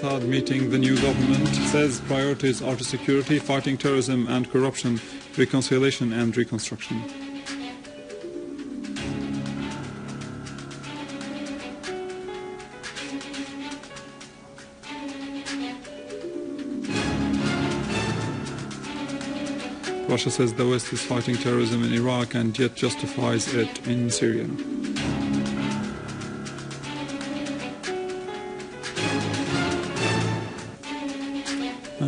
al-Assad meeting the new government, says priorities are to security, fighting terrorism and corruption, reconciliation and reconstruction. Russia says the West is fighting terrorism in Iraq and yet justifies it in Syria.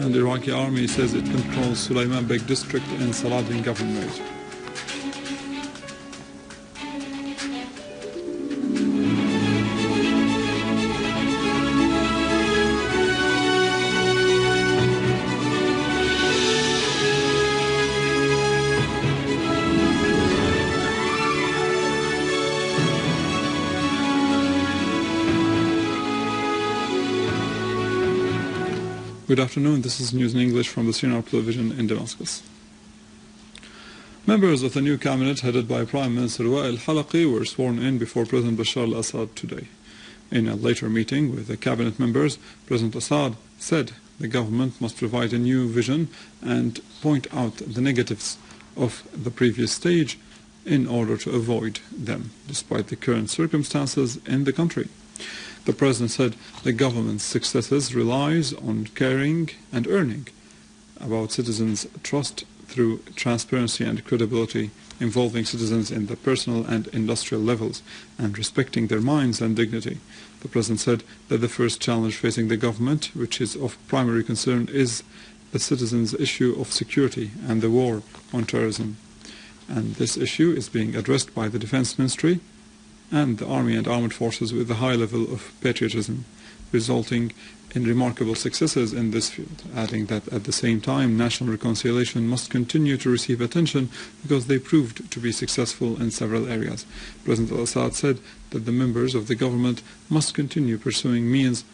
And the Iraqi army says it controls Sulayman Beg district in Saladin governorate. Good afternoon, this is news in English from the Syrian television in Damascus. Members of the new cabinet headed by Prime Minister Wael Halaqi were sworn in before President Bashar al-Assad today. In a later meeting with the cabinet members, President Assad said the government must provide a new vision and point out the negatives of the previous stage in order to avoid them, despite the current circumstances in the country. The President said the government's successes relies on caring and earning about citizens' trust through transparency and credibility, involving citizens in the personal and industrial levels, and respecting their minds and dignity. The President said that the first challenge facing the government, which is of primary concern, is the citizens' issue of security and the war on terrorism. And this issue is being addressed by the Defense Ministry and the Army and Armed Forces with a high level of patriotism, resulting in remarkable successes in this field, adding that at the same time national reconciliation must continue to receive attention because they proved to be successful in several areas. President al-Assad said that the members of the government must continue pursuing means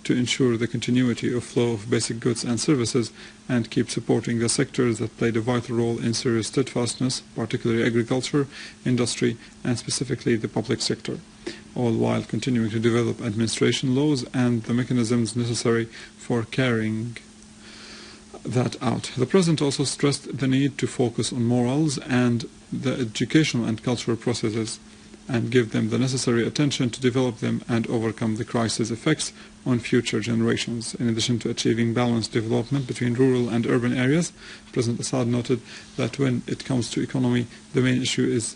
to ensure the continuity of flow of basic goods and services and keep supporting the sectors that played a vital role in Syria's steadfastness, particularly agriculture, industry, and specifically the public sector, all while continuing to develop administration laws and the mechanisms necessary for carrying that out. The President also stressed the need to focus on morals and the educational and cultural processes and give them the necessary attention to develop them and overcome the crisis effects on future generations. In addition to achieving balanced development between rural and urban areas, President Assad noted that when it comes to economy, the main issue is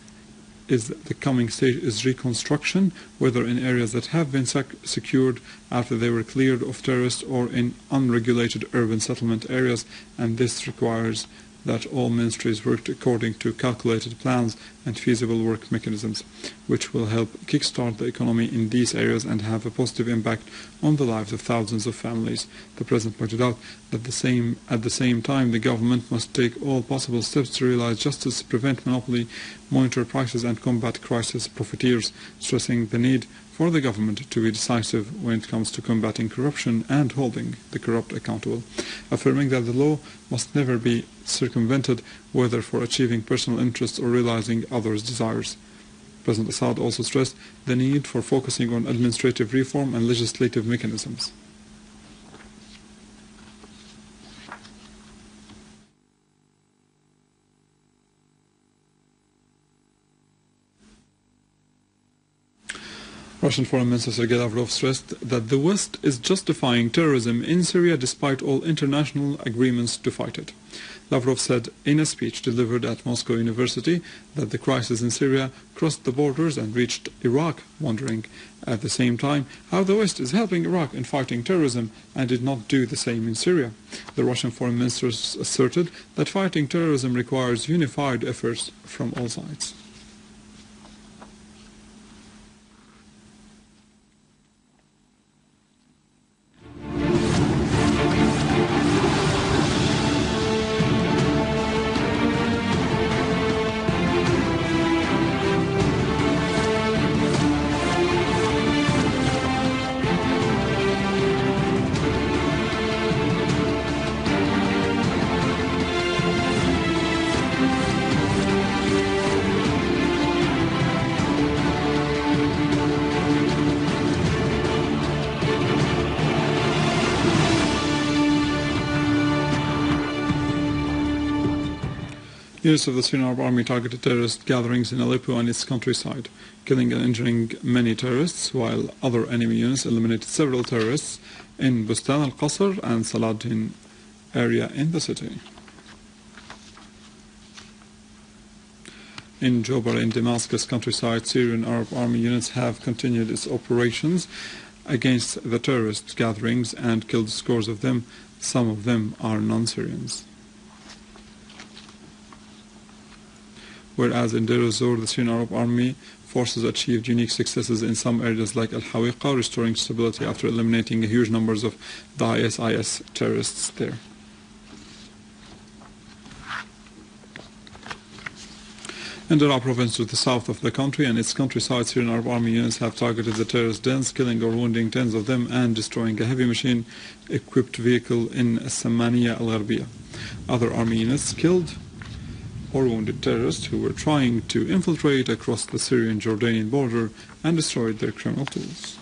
the coming stage is reconstruction, whether in areas that have been secured after they were cleared of terrorists or in unregulated urban settlement areas, and this requires that all ministries worked according to calculated plans and feasible work mechanisms, which will help kickstart the economy in these areas and have a positive impact on the lives of thousands of families. The President pointed out that at the same time the government must take all possible steps to realize justice, prevent monopoly, monitor prices and combat crisis profiteers, stressing the need for the government to be decisive when it comes to combating corruption and holding the corrupt accountable, affirming that the law must never be circumvented, whether for achieving personal interests or realizing others' desires. President Assad also stressed the need for focusing on administrative reform and legislative mechanisms. Russian Foreign Minister Sergei Lavrov stressed that the West is justifying terrorism in Syria despite all international agreements to fight it. Lavrov said in a speech delivered at Moscow University that the crisis in Syria crossed the borders and reached Iraq, wondering at the same time how the West is helping Iraq in fighting terrorism and did not do the same in Syria. The Russian Foreign Minister asserted that fighting terrorism requires unified efforts from all sides. Units of the Syrian Arab Army targeted terrorist gatherings in Aleppo and its countryside, killing and injuring many terrorists, while other enemy units eliminated several terrorists in Bustan al-Qasr and Salahdin area in the city. In Jobar in Damascus countryside, Syrian Arab Army units have continued its operations against the terrorist gatherings and killed scores of them. Some of them are non-Syrians. Whereas in Deir ez-Zor, the Syrian Arab Army forces achieved unique successes in some areas like Al-Hawiqa, restoring stability after eliminating huge numbers of the ISIS terrorists there. In Daraa province to the south of the country and its countryside, Syrian Arab Army units have targeted the terrorist dens, killing or wounding tens of them and destroying a heavy machine-equipped vehicle in Samaniya al-Gharbiya. Other army units killed or wounded terrorists who were trying to infiltrate across the Syrian-Jordanian border and destroyed their criminal tools.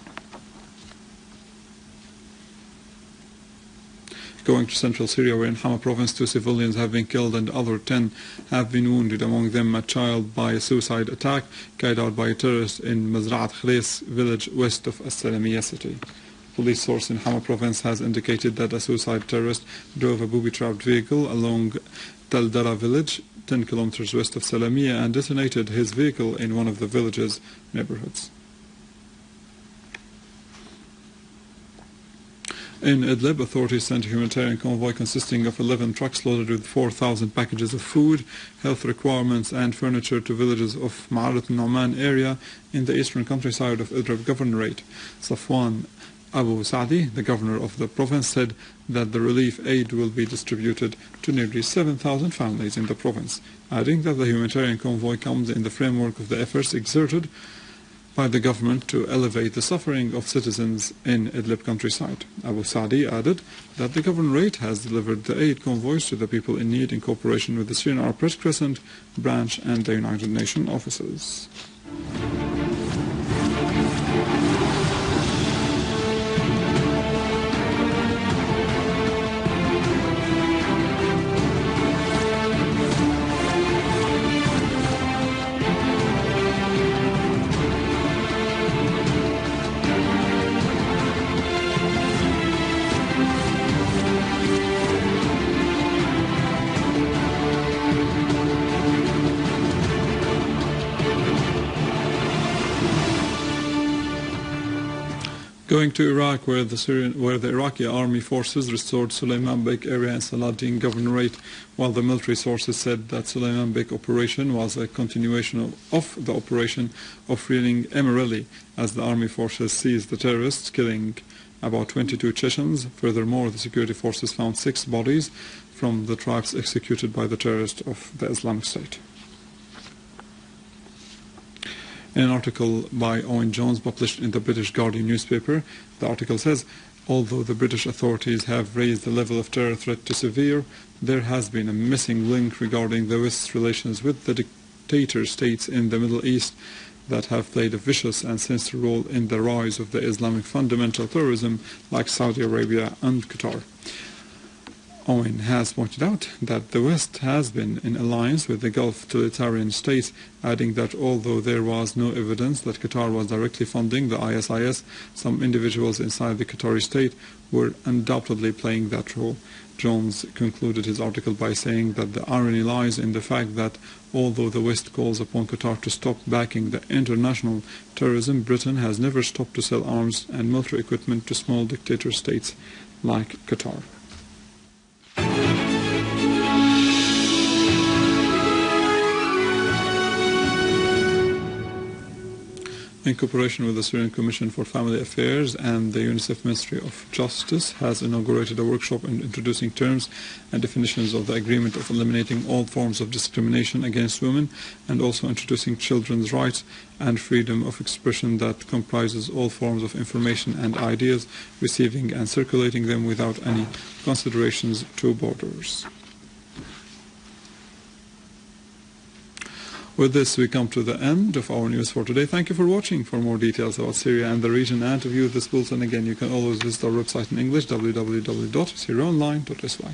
Going to central Syria, where in Hama province 2 civilians have been killed and other 10 have been wounded, among them a child, by a suicide attack carried out by a terrorist in Mazra'at Khres village west of As-Salamiya city. Police source in Hama province has indicated that a suicide terrorist drove a booby-trapped vehicle along Tal Dara village, 10 kilometers west of Salamiya, and detonated his vehicle in one of the village's neighborhoods. In Idlib, authorities sent a humanitarian convoy consisting of 11 trucks loaded with 4,000 packages of food, health requirements and furniture to villages of Ma'arat al-Nu'man area in the eastern countryside of Idlib Governorate. Safwan Abu Saadi, the governor of the province, said that the relief aid will be distributed to nearly 7,000 families in the province, adding that the humanitarian convoy comes in the framework of the efforts exerted by the government to elevate the suffering of citizens in Idlib countryside. Abu Saadi added that the governorate has delivered the aid convoys to the people in need in cooperation with the Syrian Arab Red Crescent branch and the United Nations offices. Going to Iraq, where the Iraqi army forces restored Sulayman Bek area in Salahdin Governorate, while the military sources said that Sulayman Bek operation was a continuation of the operation of freeing Emirali, as the army forces seized the terrorists, killing about 22 Chechens. Furthermore, the security forces found 6 bodies from the tribes executed by the terrorists of the Islamic State. In an article by Owen Jones published in the British Guardian newspaper, the article says, although the British authorities have raised the level of terror threat to severe, there has been a missing link regarding the West's relations with the dictator states in the Middle East that have played a vicious and sinister role in the rise of the Islamic fundamental terrorism like Saudi Arabia and Qatar. Owen has pointed out that the West has been in alliance with the Gulf totalitarian states, adding that although there was no evidence that Qatar was directly funding the ISIS, some individuals inside the Qatari state were undoubtedly playing that role. Jones concluded his article by saying that the irony lies in the fact that although the West calls upon Qatar to stop backing the international terrorism, Britain has never stopped to sell arms and military equipment to small dictator states like Qatar. In cooperation with the Syrian Commission for Family Affairs and the UNICEF Ministry of Justice, has inaugurated a workshop in introducing terms and definitions of the agreement of eliminating all forms of discrimination against women, and also introducing children's rights and freedom of expression that comprises all forms of information and ideas, receiving and circulating them without any considerations to borders. With this, we come to the end of our news for today. Thank you for watching. For more details about Syria and the region and to view this bulletin again, you can always visit our website in English, www.syriaonline.sy.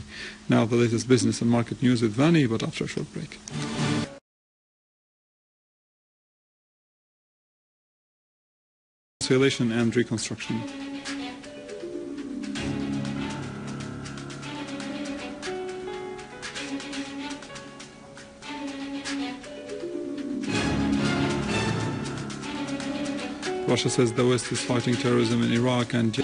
Now the latest business and market news with Vani, but after a short break. Reconciliation and reconstruction. Russia says the West is fighting terrorism in Iraq and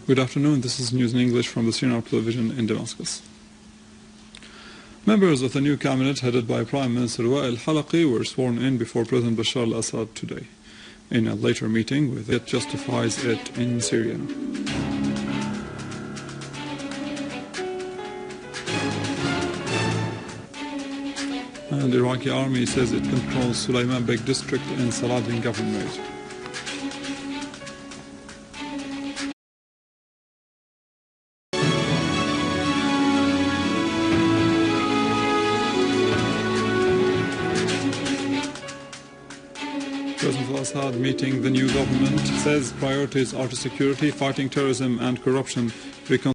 Good afternoon, this is news in English from the Syrian television in Damascus. Members of the new cabinet headed by Prime Minister Al-Assad were sworn in before President Bashar al-Assad today. In a later meeting with it justifies it in Syria. And the Iraqi army says it controls Sulayman Beg district in Saladin governorate. President Al-Assad meeting the new government says priorities are to security, fighting terrorism and corruption,